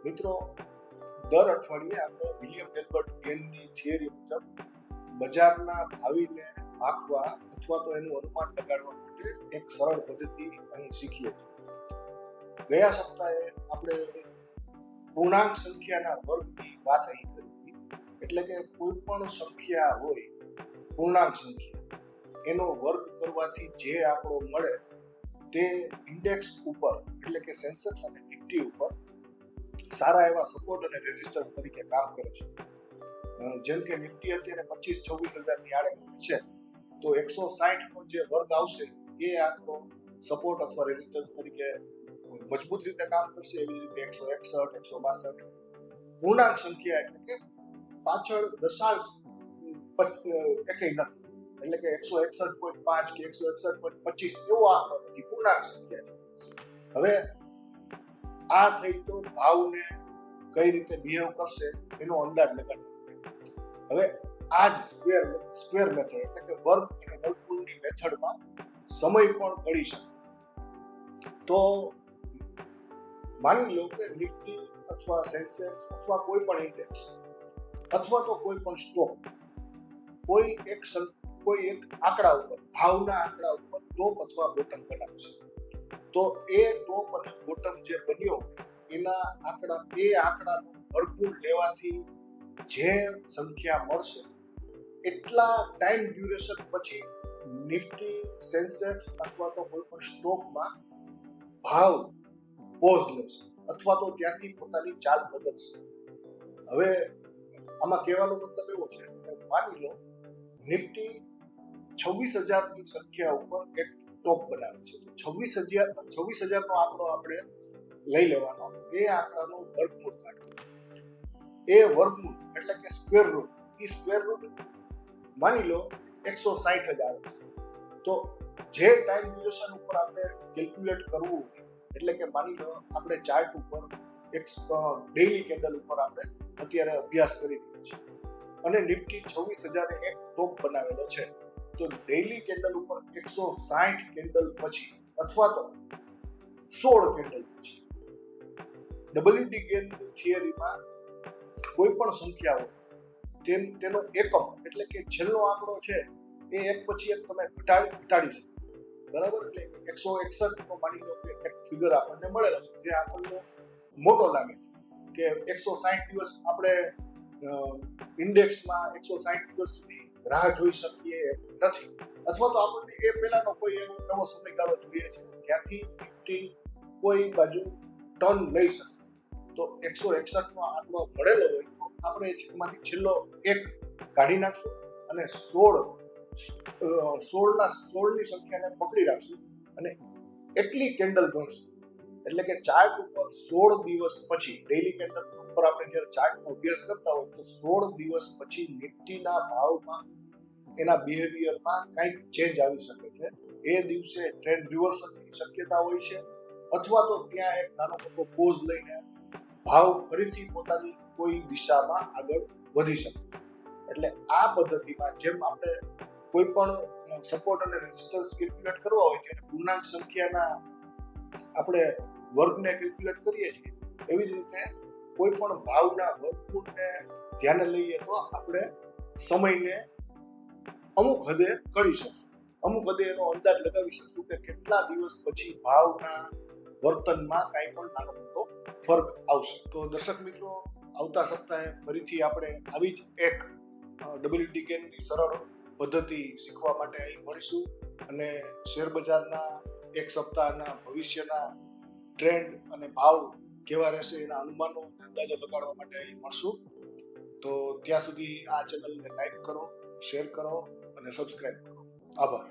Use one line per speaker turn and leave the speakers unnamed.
મિત્રો, દર અઠવાડિયે આપણે વિલિયમ ગિલબર્ટ ગેનની થિયરી મુજબ બજારના ભાવિને આંકવા અથવા તો એનું અનુમાન લગાડવા માટે એક સરળ પદ્ધતિ અહીં શીખીએ છીએ. ગયા સપ્તાહે આપણે પૂર્ણાંક સંખ્યાના વર્ગની વાત અહીં કરી હતી. એટલે કે કોઈ પણ સંખ્યા હોય, પૂર્ણાંક સંખ્યા, એનો વર્ગ કરવાથી જે આંકડો મળે તે ઇન્ડેક્સ ઉપર એટલે કે સેન્સેક્સ અને નિફ્ટી ઉપર સારા એવા સપોર્ટ અને રેઝિસ્ટન્સ તરીકે કામ કરે છે. જેમ કે નિફ્ટી અત્યારે 25-26 હજારની આડે છે, તો 160 નો જે વર્ગ આવશે એ આંકડો સપોર્ટ અથવા રેઝિસ્ટન્સ તરીકે મજબૂત રીતે કામ કરશે. એવી રીતે 161, 162 પૂર્ણાંક સંખ્યા એટલે કે પાછળ દશાંશ એકેય નથી, એટલે કે 161.5 કે 161.25 એવો આંકડો નથી, પૂર્ણાંક સંખ્યા છે. હવે આ થઈ તો ભાવને કઈ રીતે બિહેવ કરશે એનો અંદાજ લગાડવો. હવે આ જ સ્ક્વેર મેથડ એટલે કે વર્ગ અને વર્ગમૂળની મેથડમાં સમય પણ ગણી શકે. તો માની લો કે નિફ્ટી અથવા સેન્સેક્સ અથવા કોઈ પણ ઇન્ડેક્સ અથવા તો કોઈ પણ સ્ટોક કોઈ એક આંકડા ઉપર, ભાવના આંકડા ઉપર ટોપ અથવા બોટમ બનાવશે. તો એ ટોપ અને બોટમ જે બન્યો એના આંકડાનું વર્ગમૂળ લેવાથી જે સંખ્યા મળશે એટલા ટાઈમ ડ્યુરેશન પછી નિફ્ટી, સેન્સેક્સ અથવા તો કોઈ પણ સ્ટોકમાં ભાવ પોઝ લેશે અથવા તો ત્યાંથી પોતાની ચાલ બદલશે. હવે આમાં કહેવાનો મતલબ એવો છે કે માની લો નિફ્ટી 26,000ની સંખ્યા ઉપર એક ટોપ બનાવે છે. તો 26,000 નો આંકડો આપણે લઈ લેવાનો, એ આંકડાનો વર્ગમૂળ કાઢવો. એ વર્ગમૂળ એટલે કે સ્ક્વેર રૂટ, એ સ્ક્વેર રૂટ માની લો 160,000 છે. તો જે ટાઈમ ડ્યુરેશન ઉપર આપણે કેલ્ક્યુલેટ કરવું, એટલે કે માની લો આપણે ચાર્ટ ઉપર એક ડેઈલી કેન્ડલ ઉપર આપણે અત્યારે અભ્યાસ કરી રહ્યા છીએ અને નિફ્ટી 26,000 એક ટોપ બનાવેલો છે. તો ડેઈલી કેન્ડલ ઉપર 160 કેન્ડલ પછી અથવા તો 16 કેન્ડલ પછી WD ગેનની થિયરીમાં કોઈ પણ સંખ્યા હોય તેનો એકમ એટલે કે છેલ્લો આંકડો છે એ એક પછી એક તમે ઘટાડીશું, બરાબર. એટલે 161 નો માની લો કે એક ફિગર આપણને મળેલો છે જે આપણને મોટો લાગે કે 160 દિવસ આપણે ઇન્ડેક્સમાં 160 દિવસ સુધી રાહ જોઈ શકીએ નથી, અથવા તો આપણને એ પહેલાનો કોઈ એવો સમયગાળો જોઈએ છે જ્યાંથી નિફ્ટી કોઈ બાજુ ટર્ન લઈ શકે. તો 161 નો આંકડો મળેલો હોય તો આપણે એમાંથી છેલ્લો એક કાઢી નાખશું અને 16ની સંખ્યાને પકડી રાખશું અને એટલી કેન્ડલ ગણશું. એટલે કે ચાર્ટ ઉપર 16 દિવસ પછી, ડેઈલી કેન્ડલ ઉપર આપણે જ્યારે ચાર્ટનો અભ્યાસ કરતા હોય તો 16 દિવસ પછી નિફ્ટીના ભાવમાં, એના બિહેવિયરમાં કંઈક ચેન્જ આવી શકે છે. એ દિવસે ટ્રેન્ડ રિવર્સલની શક્યતા હોય છે અથવા તો ત્યાં એક નાનો મોટો પોઝ લઈને ભાવ ફરીથી પોતાની કોઈ દિશામાં આગળ વધી શકે. એટલે આ પદ્ધતિમાં જેમ આપણે કોઈ પણ સપોર્ટ અને રેઝિસ્ટન્સ કેલ્ક્યુલેટ કરવા હોય ત્યારે પૂર્ણાંક સંખ્યાના આપણે વર્ગને કેલ્ક્યુલેટ કરીએ છીએ, એવી જ રીતે કોઈ પણ ભાવના વર્ગમૂળને ધ્યાને લઈએ તો આપણે સમયને અમુક હદે કરી શકશું, અમુક હદે એનો અંદાજ લગાવી શકશું કે કેટલા દિવસ પછી ભાવના વર્તનમાં કાંઈ પણ નાનો મોટો ફરક આવશે. તો દર્શક મિત્રો, આવતા સપ્તાહે ફરીથી આપણે આવી જ એક WD ગેનની સરળ પદ્ધતિ શીખવા માટે અહીં મળીશું અને શેર બજારના એક સપ્તાહના ભવિષ્યના ટ્રેન્ડ અને ભાવ કેવા રહેશે એના અનુમાનો અંદાજો લગાડવા માટે અહીં મળશું. તો ત્યાં સુધી આ ચેનલને લાઈક કરો, શેર કરો અને સબસ્ક્રાઇબ કરો. આભાર.